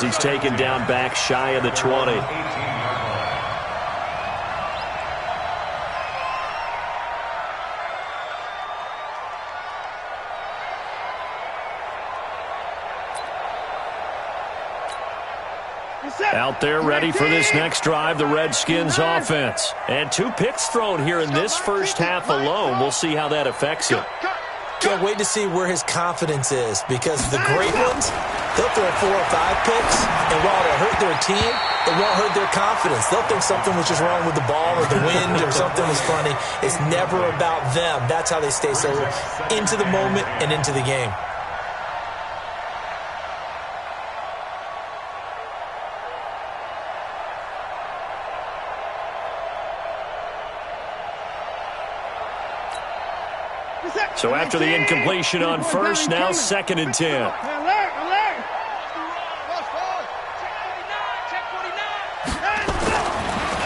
he's taken down back shy of the 20. Out there ready for this next drive, the Redskins offense. And 2 picks thrown here in this first half alone. We'll see how that affects him. Can't wait to see where his confidence is, because the great ones, they'll throw 4 or 5 picks, and while it'll hurt their team, it won't hurt their confidence. They'll think something was just wrong with the ball or the wind or something was funny. It's never about them. That's how they stay so into the moment and into the game. So after the incompletion on first, now 2nd and 10.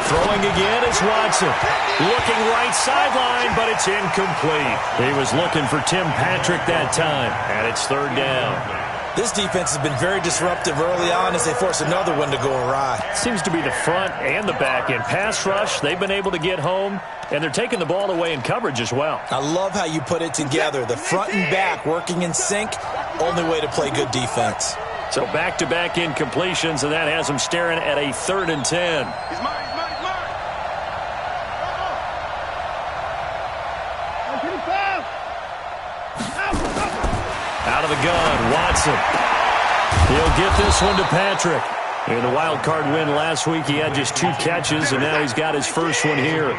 Throwing again is Watson. Looking right sideline, but it's incomplete. He was looking for Tim Patrick that time, and it's 3rd down. This defense has been very disruptive early on as they force another one to go awry. Seems to be the front and the back end. Pass rush, they've been able to get home, and they're taking the ball away in coverage as well. I love how you put it together. The front and back working in sync, only way to play good defense. So back-to-back incompletions, and that has them staring at a 3rd and 10. Out of the gun, Watson. He'll get this one to Patrick. In the wild card win last week, he had just 2 catches, and now he's got his first one here.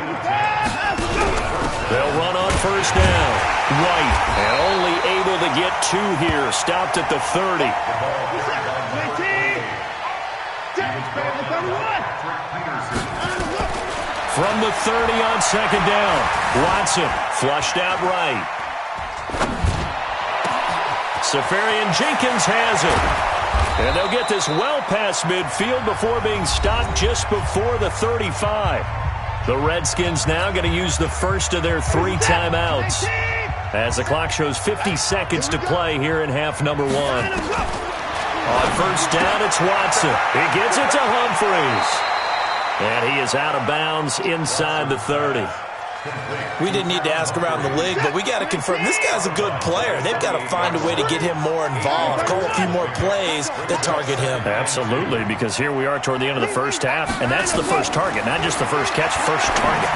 They'll run on first down. White, and only able to get 2 here. Stopped at the 30. From the 30 on 2nd down. Watson flushed out right. Safarian Jenkins has it. And they'll get this well past midfield before being stopped just before the 35. The Redskins now going to use the first of their 3 timeouts, as the clock shows 50 seconds to play here in half number 1. On first down, it's Watson. He gets it to Humphreys. And he is out of bounds inside the 30. We didn't need to ask around the league, but we got to confirm this guy's a good player. They've got to find a way to get him more involved, call a few more plays that target him. Absolutely, because here we are toward the end of the first half, and that's the first target, not just the first catch, first target.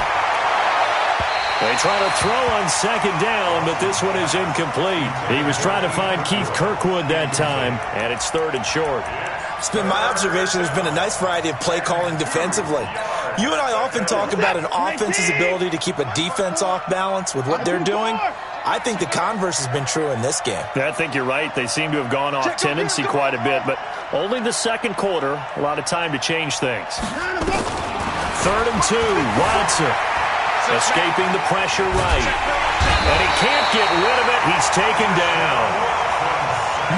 They try to throw on 2nd down, but this one is incomplete. He was trying to find Keith Kirkwood that time, and it's 3rd and short. It's been my observation there's been a nice variety of play calling defensively. You and I often talk about an offense's ability to keep a defense off balance with what they're doing. I think the converse has been true in this game. I think you're right. They seem to have gone off tendency quite a bit, but only the 2nd quarter, a lot of time to change things. 3rd and 2, Watson escaping the pressure right. And he can't get rid of it. He's taken down.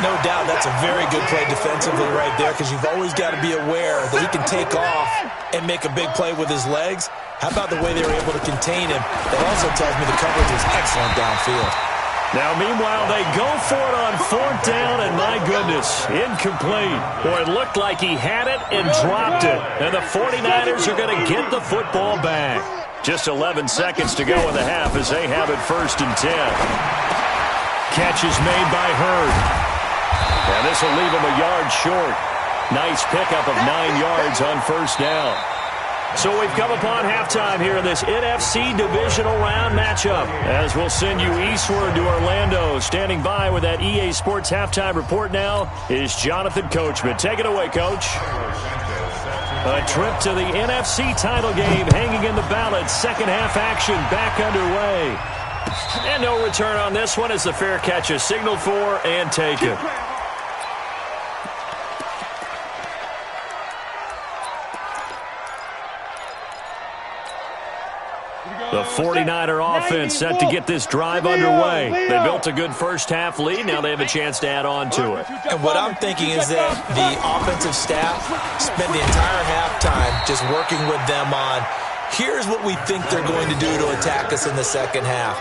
No doubt that's a very good play defensively right there, because you've always got to be aware that he can take off and make a big play with his legs. How about the way they were able to contain him? That also tells me the coverage was excellent downfield. Now, meanwhile, they go for it on 4th down, and my goodness, incomplete. Boy, it looked like he had it and dropped it. And the 49ers are going to get the football back. Just 11 seconds to go in the half as they have it 1st and 10. Catch is made by Hurd. And this will leave him a yard short. Nice pickup of 9 yards on first down. So we've come upon halftime here in this NFC divisional round matchup, as we'll send you eastward to Orlando. Standing by with that EA Sports halftime report now is Jonathan Coachman. Take it away, Coach. A trip to the NFC title game hanging in the balance. Second half action back underway. And no return on this one as the fair catch is signaled for and taken. The 49er offense set to get this drive underway. They built a good first half lead. Now they have a chance to add on to it. And what I'm thinking is that the offensive staff spent the entire halftime just working with them on Here's what we think they're going to do to attack us in the second half.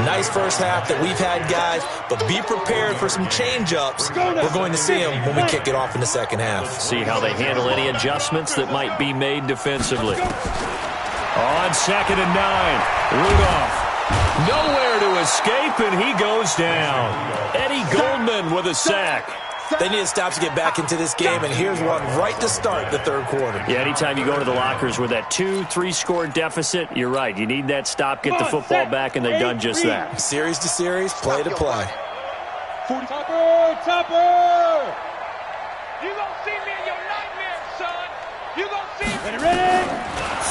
Nice first half that we've had, guys, but be prepared for some change-ups. We're going to see them when we kick it off in the second half. See how they handle any adjustments that might be made defensively. On 2nd and 9, Rudolph. Nowhere to escape, and he goes down. Eddie Goldman with a sack. They need to stop to get back into this game, and here's one right to start the third quarter. Yeah, anytime you go to the lockers with that 2-3 score deficit, you're right. You need that stop, get the football back, and they've done just that. Series to series, play to play. Topper! You gonna see me in your nightmares, son. You gonna see me. Ready?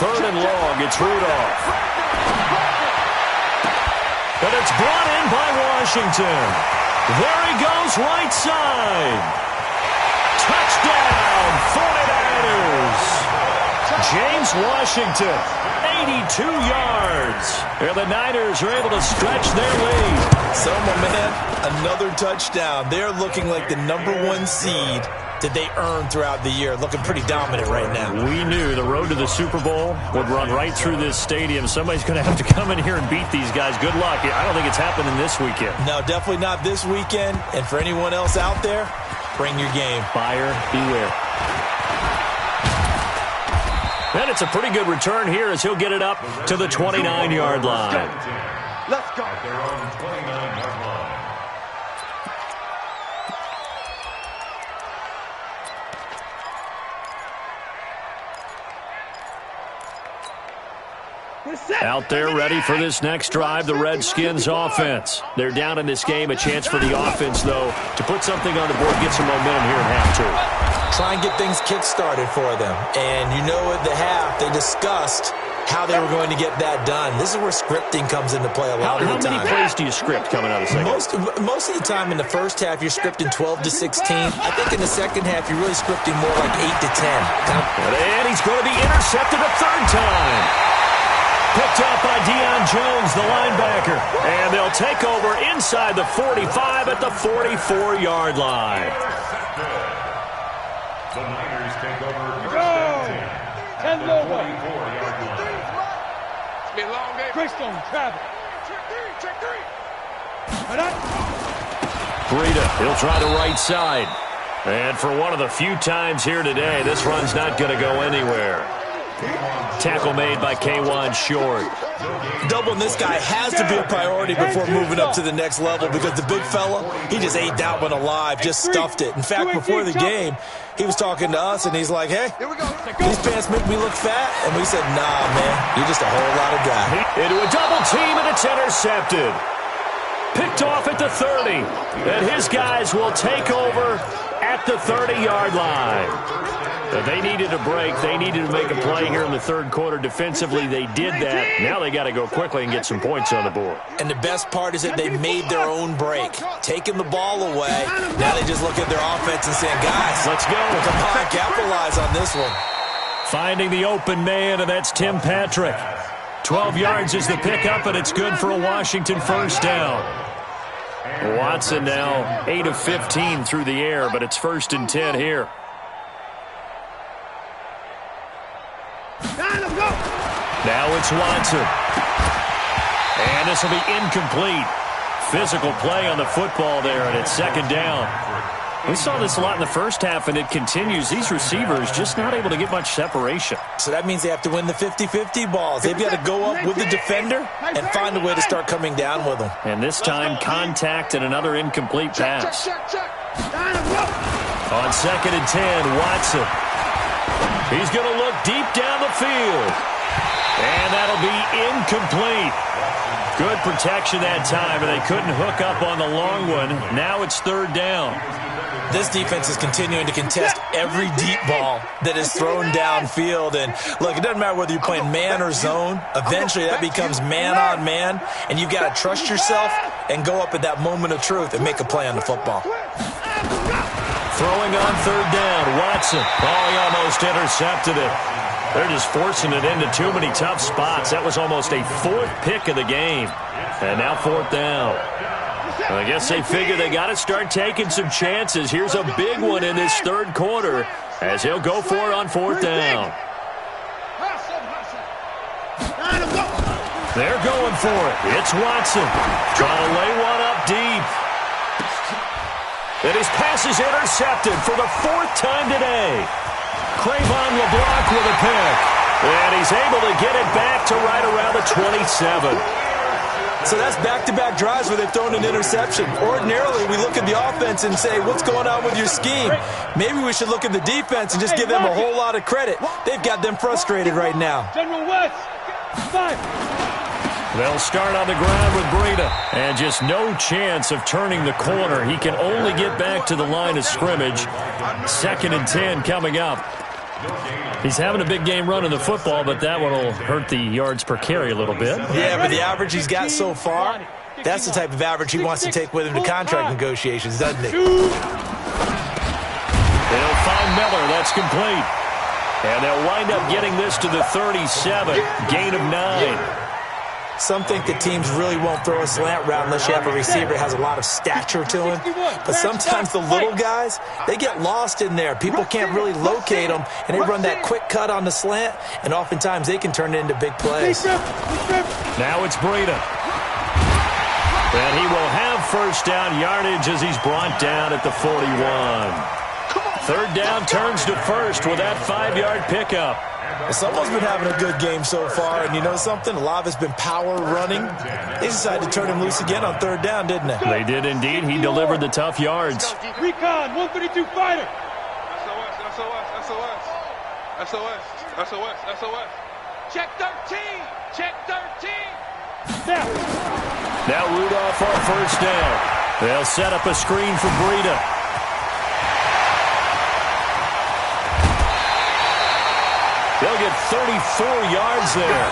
3rd and long, it's Rudolph. But it's brought in by Washington. There he goes, right side. Touchdown, 49ers. James Washington, 82 yards. And the Niners are able to stretch their lead. So, my man, another touchdown. They're looking like the #1 seed that they earned throughout the year. Looking pretty dominant right now. We knew the road to the Super Bowl would run right through this stadium. Somebody's going to have to come in here and beat these guys. Good luck. I don't think it's happening this weekend. No, definitely not this weekend. And for anyone else out there, bring your game. Buyer beware. And it's a pretty good return here as he'll get it up to the 29-yard line. Let's go. Out there ready for this next drive, the Redskins offense. They're down in this game. A chance for the offense, though, to put something on the board, get some momentum here in half two. Try and get things kick-started for them. And you know at the half, they discussed how they were going to get that done. This is where scripting comes into play a lot of the time. How many plays do you script coming out of the second? Most of the time in the first half, you're scripting 12 to 16. I think in the second half, you're really scripting more like 8 to 10. And he's going to be intercepted a third time. Picked up by Deion Jones, the linebacker. And they'll take over inside the 45 at the 44-yard line. The Niners take over. Go! 10 more. 44-yard line. It's been a long day. Crystal, Travis. Check three. Breida, he'll try the right side. And for one of the few times here today, this run's not going to go anywhere. Tackle made by K1 Short. Doubling this guy has to be a priority before moving up to the next level because the big fella, he just ate that one alive, just stuffed it. In fact, before the game, he was talking to us, and he's like, hey, these pants make me look fat. And we said, nah, man, you're just a whole lot of guy. Into a double team, and it's intercepted. Picked off at the 30. And his guys will take over at the 30-yard line. They needed a break. They needed to make a play here in the third quarter. Defensively, they did that. Now they got to go quickly and get some points on the board. And the best part is that they made their own break, taking the ball away. Now they just look at their offense and saying, guys, let's go. Come on, capitalize on this one. Finding the open man, and that's Tim Patrick. 12 yards is the pickup, and it's good for a Washington first down. Watson now 8 of 15 through the air, but it's 1st and 10 here. Now it's Watson. And this will be incomplete. Physical play on the football there, and it's 2nd down. We saw this a lot in the first half, and it continues. These receivers just not able to get much separation. So that means they have to win the 50-50 balls. They've got to go up with the defender and find a way to start coming down with them. And this time, contact and another incomplete pass. On 2nd and 10, Watson. He's going to look deep down the field. And that'll be incomplete. Good protection that time, and they couldn't hook up on the long one. Now it's 3rd down. This defense is continuing to contest every deep ball that is thrown downfield. And, look, it doesn't matter whether you're playing man or zone. Eventually, that becomes man on man, and you've got to trust yourself and go up at that moment of truth and make a play on the football. Throwing on 3rd down, Watson. Oh, he almost intercepted it. They're just forcing it into too many tough spots. That was almost a 4th pick of the game. And now 4th down. Well, I guess they figure they got to start taking some chances. Here's a big one in this third quarter as he'll go for it on 4th down. They're going for it. It's Watson trying to lay one up deep. And his pass is intercepted for the 4th time today. Cravon LeBlanc with a pick. And he's able to get it back to right around the 27. So that's back-to-back drives where they've thrown an interception. Ordinarily, we look at the offense and say, what's going on with your scheme? Maybe we should look at the defense and just give them a whole lot of credit. They've got them frustrated right now. General West, 5. They'll start on the ground with Breida. And just no chance of turning the corner. He can only get back to the line of scrimmage. 2nd and 10 coming up. He's having a big game running the football, but that one will hurt the yards per carry a little bit. Yeah, but the average he's got so far, that's the type of average he wants to take with him to contract negotiations, doesn't he? They'll find Miller. That's complete. And they'll wind up getting this to the 37. Gain of 9. Some think that teams really won't throw a slant route unless you have a receiver that has a lot of stature to him. But sometimes the little guys, they get lost in there. People can't really locate them, and they run that quick cut on the slant, and oftentimes they can turn it into big plays. Now it's Breida. And he will have first down yardage as he's brought down at the 41. 3rd down turns to first with that 5-yard pickup. Well, someone's been having a good game so far, and you know something? A lot of it's been power running. They decided to turn him loose again on 3rd down, didn't they? They did indeed. He delivered the tough yards. Recon, 132 fighter. SOS. Check 13. Check 13. Now Rudolph on first down. They'll set up a screen for Breida. They'll get 34 yards there.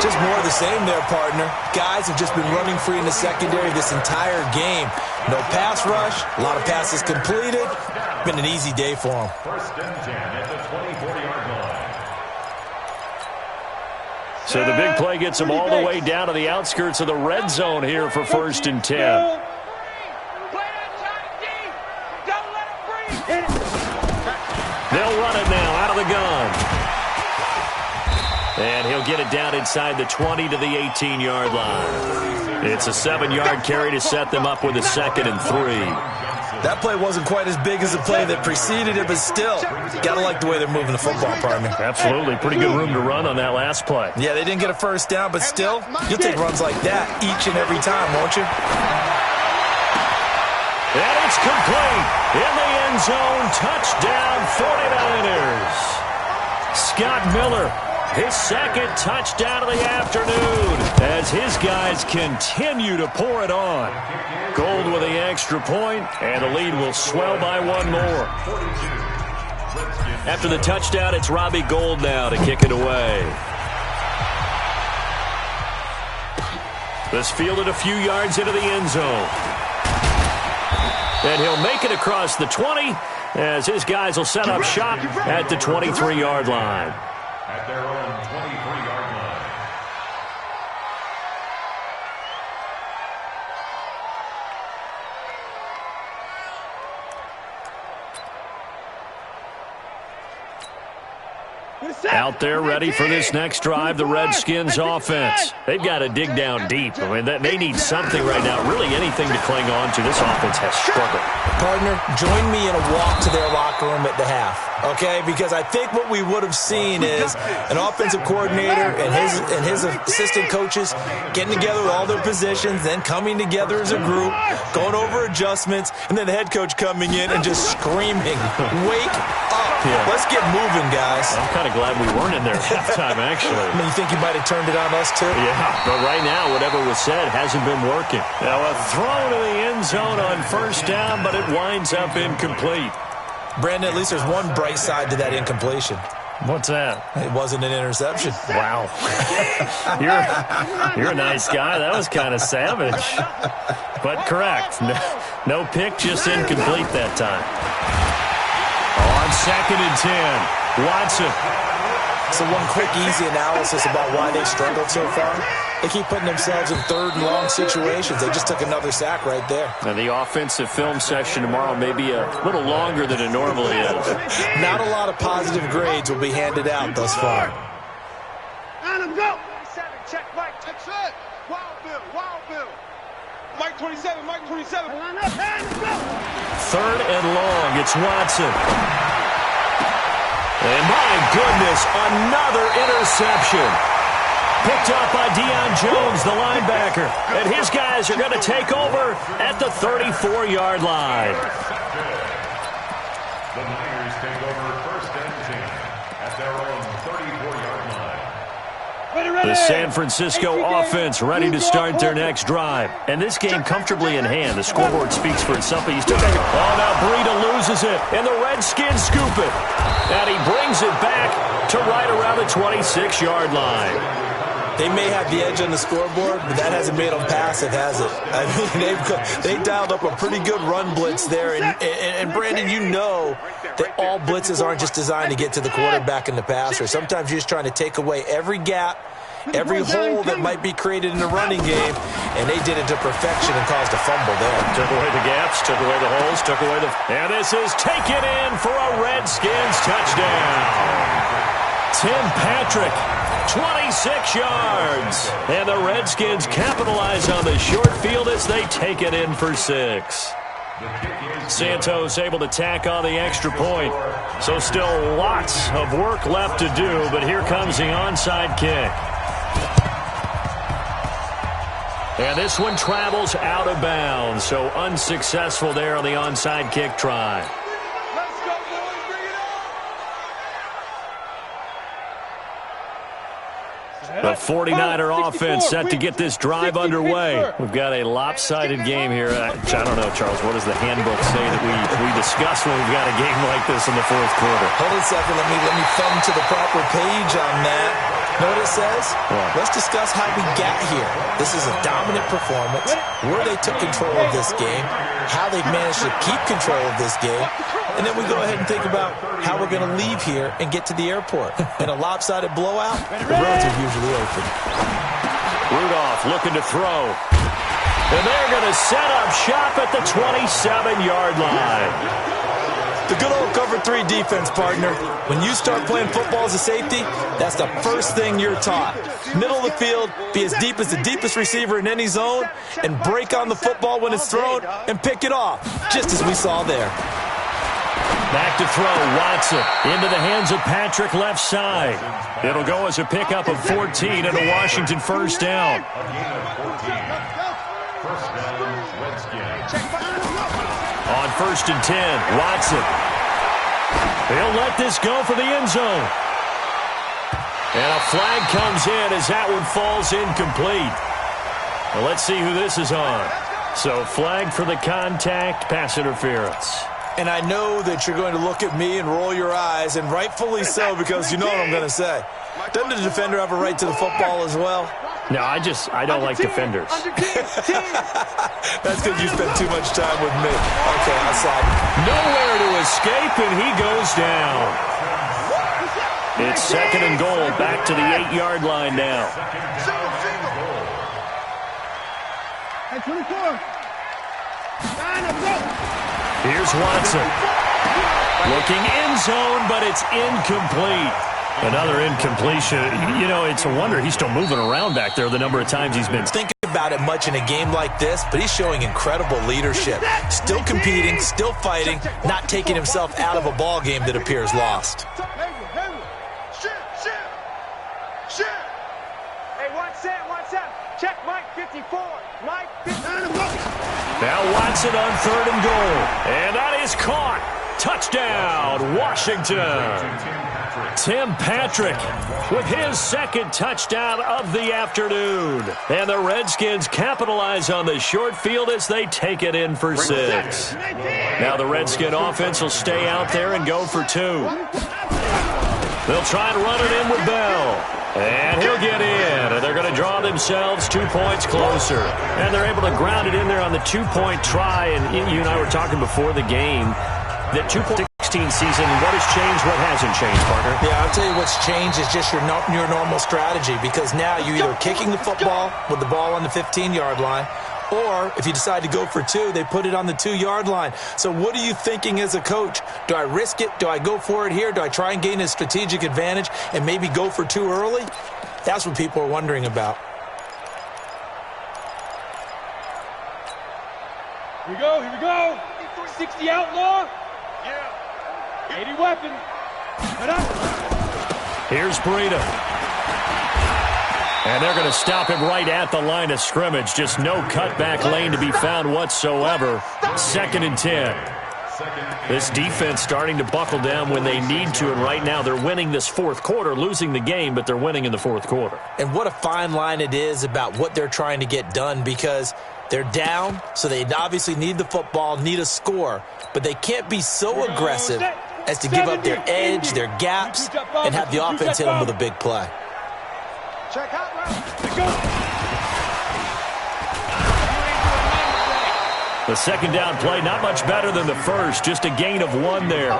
Just more of the same there, partner. Guys have just been running free in the secondary this entire game. No pass rush, a lot of passes completed. Been an easy day for them. 1st and 10 at the 24-yard line. So the big play gets them all the way down to the outskirts of the red zone here for 1st and 10. They'll run it now out of the gun. And he'll get it down inside the 20 to the 18-yard line. It's a 7-yard carry to set them up with a 2nd and 3. That play wasn't quite as big as the play that preceded it, but still, gotta like the way they're moving the football, partner. Absolutely. Pretty good room to run on that last play. Yeah, they didn't get a first down, but still, you'll take runs like that each and every time, won't you? And it's complete. In the end zone, touchdown 49ers. Scott Miller, his 2nd touchdown of the afternoon as his guys continue to pour it on. Gold with the extra point, and the lead will swell by 1 more. After the touchdown, it's Robbie Gould now to kick it away. This fielded a few yards into the end zone. And he'll make it across the 20 as his guys will set up shop at the 23-yard line. At their own 23-yard line. Out there ready for this next drive, the Redskins offense. They've got to dig down deep. I mean, they need something right now, really anything to cling on to. This offense has struggled. Partner, join me in a walk to their locker room at the half, okay? Because I think what we would have seen is an offensive coordinator and his assistant coaches getting together with all their positions, then coming together as a group, going over adjustments, and then the head coach coming in and just screaming, wake up. Yeah. Let's get moving, guys. I'm kind of glad we weren't in there at halftime, actually. I mean, you think you might have turned it on us, too? Yeah, but right now, whatever was said hasn't been working. Now, a throw to the end zone on first down, but it winds up incomplete. Brandon, at least there's one bright side to that incompletion. What's that? It wasn't an interception. Wow. You're a nice guy. That was kind of savage. But correct. No pick, just incomplete that time. On 2nd and 10, Watson. So one quick, easy analysis about why they've struggled so far. They keep putting themselves in 3rd and long situations. They just took another sack right there. And the offensive film session tomorrow may be a little longer than it normally is. Not a lot of positive grades will be handed out thus far. Adam, go! Set. Wild Bill. Mike 27, Mike 27. Third and long. It's Watson. And my goodness, another interception. Picked up by Deion Jones, the linebacker. And his guys are going to take over at the 34-yard line. The Niners take over first and 10 at their own 34-yard line. The San Francisco offense ready to start their next drive. And this game comfortably in hand. The scoreboard speaks for itself. But he's still taking. Oh, now Breida loses it. And the Redskins scoop it. And he brings it back to right around the 26-yard line. They may have the edge on the scoreboard, but that hasn't made them passive, has it? I mean, they dialed up a pretty good run blitz there. And Brandon, you know that all blitzes aren't just designed to get to the quarterback and the passer. Sometimes you're just trying to take away every gap, every hole that might be created in the running game, and they did it to perfection and caused a fumble there. Took away the gaps, took away the holes, took away the... And this is taken in for a Redskins touchdown. Tim Patrick, 26 yards. And the Redskins capitalize on the short field as they take it in for 6. Santos able to tack on the extra point. So still lots of work left to do, but here comes the onside kick. And this one travels out of bounds, so unsuccessful there on the onside kick try. The 49er offense set to get this drive underway. We've got a lopsided game here. I don't know, Charles, what does the handbook say that we discuss when we've got a game like this in the fourth quarter? Hold on a second. Let me thumb to the proper page on that. Know what it says? What? Let's discuss how we got here. This is a dominant performance, where they took control of this game, how they've managed to keep control of this game, and then we go ahead and think about how we're going to leave here and get to the airport. In a lopsided blowout, the roads are usually open. Rudolph looking to throw. And they're going to set up shop at the 27-yard line. The good old cover 3 defense, partner. When you start playing football as a safety, that's the first thing you're taught. Middle of the field, be as deep as the deepest receiver in any zone, and break on the football when it's thrown and pick it off, just as we saw there. Back to throw, Watson into the hands of Patrick left side. It'll go as a pickup of 14 and a Washington first down. First down, Redskins. On first and 10, Watson. He'll let this go for the end zone. And a flag comes in as that one falls incomplete. Well, let's see who this is on. So flag for the contact, pass interference. And I know that you're going to look at me and roll your eyes, and rightfully so, because you know what I'm going to say. Doesn't the defender have a right to the football as well? No, I don't like defenders. That's because you spend too much time with me. Okay, outside. Nowhere to escape, and he goes down. It's second and goal, back to the 8-yard line now. Hey, 24. Here's Watson. Looking end zone, but it's incomplete. Another incompletion. You know, it's a wonder he's still moving around back there the number of times he's been. Think about it much in a game like this, but he's showing incredible leadership. Still competing, still fighting, not taking himself out of a ball game that appears lost. Hey, 1 set. Check Mike 54. Mike 54. Now Watson on third and goal. And that is caught. Touchdown, Washington. Tim Patrick with his second touchdown of the afternoon. And the Redskins capitalize on the short field as they take it in for 6. Now the Redskin offense will stay out there and go for 2. They'll try to run it in with Bell. And he'll get in. And they're going to draw themselves 2 points closer. And they're able to ground it in there on the 2-point try. And you and I were talking before the game that 2.16 season, what has changed, what hasn't changed, partner? Yeah, I'll tell you what's changed is just your normal strategy, because now you're either kicking the football with the ball on the 15-yard line, or if you decide to go for 2, they put it on the 2-yard line. So what are you thinking as a coach? Do I risk it? Do I go for it here? Do I try and gain a strategic advantage and maybe go for 2 early? That's what people are wondering about. Here we go. 60 outlaw. Yeah. 80 weapon. Here's Breida. And they're going to stop him right at the line of scrimmage. Just no cutback lane to be found whatsoever. 2nd and 10. This defense starting to buckle down when they need to, and right now they're winning this fourth quarter, losing the game, but they're winning in the fourth quarter. And what a fine line it is about what they're trying to get done, because they're down, so they obviously need the football, need a score, but they can't be so aggressive as to give up their edge, their gaps, and have the offense hit them with a big play. Check out, right? The second down play, not much better than the first, just a gain of 1 there.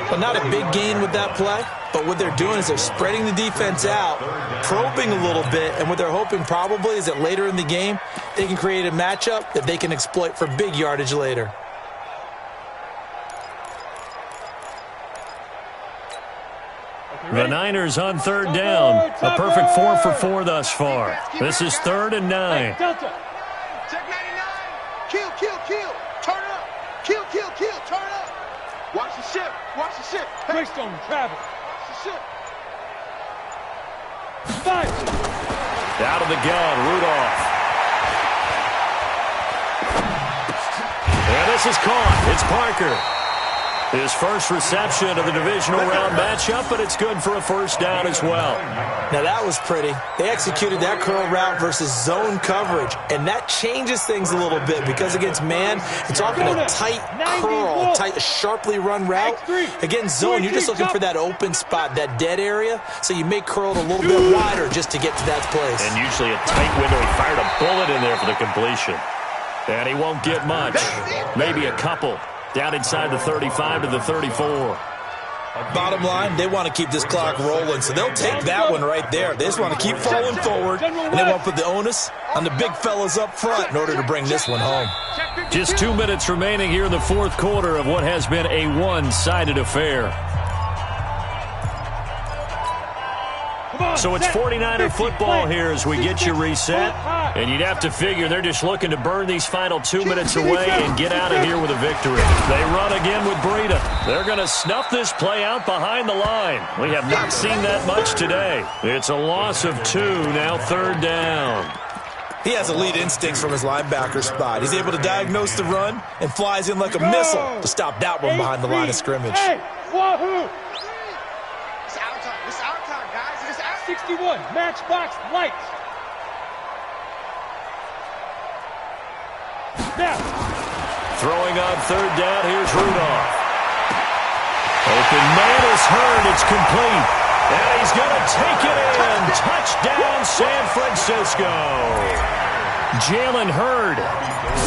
But not a big gain with that play, but what they're doing is they're spreading the defense out, probing a little bit, and what they're hoping probably is that later in the game, they can create a matchup that they can exploit for big yardage later. The Niners on 3rd down. A perfect 4 for 4 thus far. This is 3rd and 9. Delta. Check 99. Kill. Turn up. Kill. Turn up. Watch the ship. Hey. Greystone, travel. Watch the ship. 5. Out of the gun, Rudolph. And this is caught. It's Parker. His first reception of the divisional round matchup, but it's good for a first down as well. Now that was pretty. They executed that curl route versus zone coverage, and that changes things a little bit because against man, it's often a tight curl, a sharply run route. Against zone, you're just looking for that open spot, that dead area, so you may curl it a little bit wider just to get to that place. And usually a tight window. He fired a bullet in there for the completion. And he won't get much, maybe a couple. Down inside the 35 to the 34. Bottom line, they want to keep this clock rolling, so they'll take that one right there. They just want to keep falling forward, and they want to put the onus on the big fellas up front in order to bring this one home. Just 2 minutes remaining here in the fourth quarter of what has been a one-sided affair. So it's 49er football here as we get you reset. And you'd have to figure they're just looking to burn these final 2 minutes away and get out of here with a victory. They run again with Breida. They're going to snuff this play out behind the line. We have not seen that much today. It's a loss of 2, now 3rd down. He has elite instincts from his linebacker spot. He's able to diagnose the run and flies in like a missile to stop that one behind the line of scrimmage. Hey, wahoo! It's our time, guys. It's our 61, matchbox lights. Now. Throwing on 3rd down, here's Rudolph. Open man is heard, it's complete. And he's going to take it in. Touchdown, San Francisco. Jalen Hurd,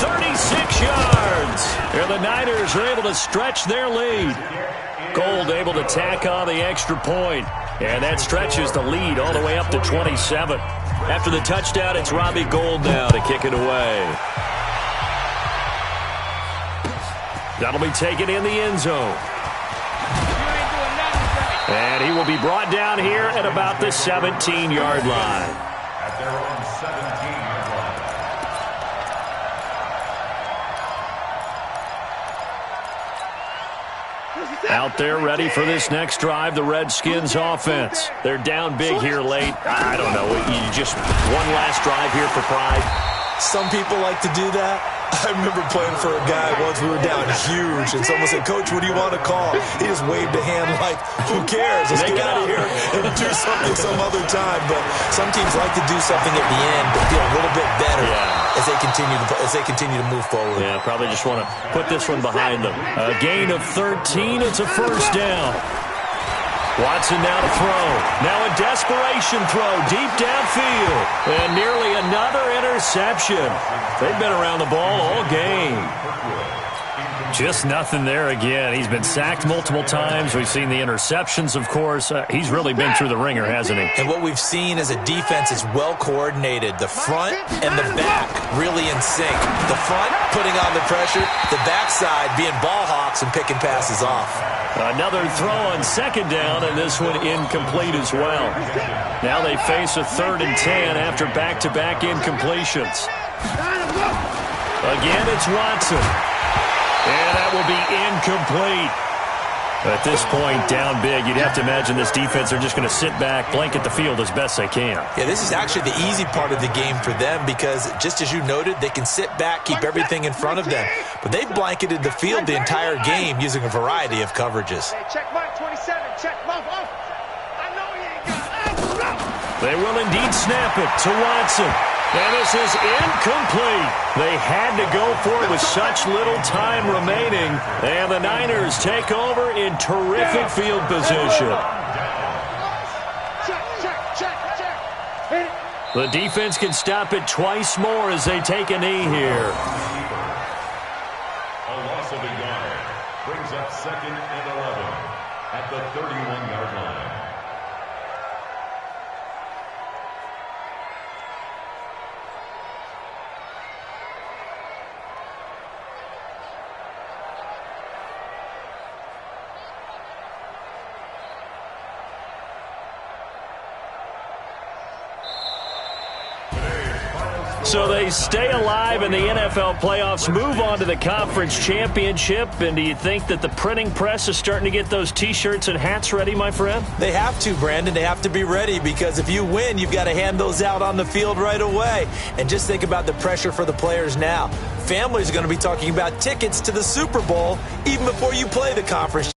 36 yards. And the Niners are able to stretch their lead. Gold able to tack on the extra point. And that stretches the lead all the way up to 27. After the touchdown, it's Robbie Gould now to kick it away. That'll be taken in the end zone. And he will be brought down here at about the 17-yard line. At their own 17-yard line. Out there ready for this next drive, the Redskins offense. They're down big here late. I don't know. You just one last drive here for pride. Some people like to do that. I remember playing for a guy once. We were down huge, and someone said, "Coach, what do you want to call?" He just waved a hand like, "Who cares? Let's get out of here and do something some other time." But some teams like to do something at the end, but feel a little bit better as they continue to move forward. Yeah, probably just want to put this one behind them. A gain of 13. It's a first down. Watson now to throw. Now a desperation throw deep downfield. And nearly another interception. They've been around the ball all game. Just nothing there again. He's been sacked multiple times. We've seen the interceptions, of course. He's really been through the ringer, hasn't he? And what we've seen is a defense is well coordinated. The front and the back really in sync. The front putting on the pressure. The backside being ball hawks and picking passes off. Another throw on 2nd down, and this one incomplete as well. Now they face a 3rd and 10 after back-to-back incompletions. Again, it's Watson. And that will be incomplete. At this point, down big, you'd have to imagine this defense are just going to sit back, blanket the field as best they can. Yeah, this is actually the easy part of the game for them because, just as you noted, they can sit back, keep everything in front of them. But they've blanketed the field the entire game using a variety of coverages. Hey, check Mike 27. Check Mike. I know he ain't got. They will indeed snap it to Watson. And this is incomplete. They had to go for it with such little time remaining. And the Niners take over in terrific field position. The defense can stop it twice more as they take a knee here. A loss of a yard brings up 2nd and 11 at the 31-yard line. So they stay alive in the NFL playoffs, move on to the conference championship. And do you think that the printing press is starting to get those T-shirts and hats ready, my friend? They have to, Brandon. They have to be ready because if you win, you've got to hand those out on the field right away. And just think about the pressure for the players now. Families are going to be talking about tickets to the Super Bowl even before you play the conference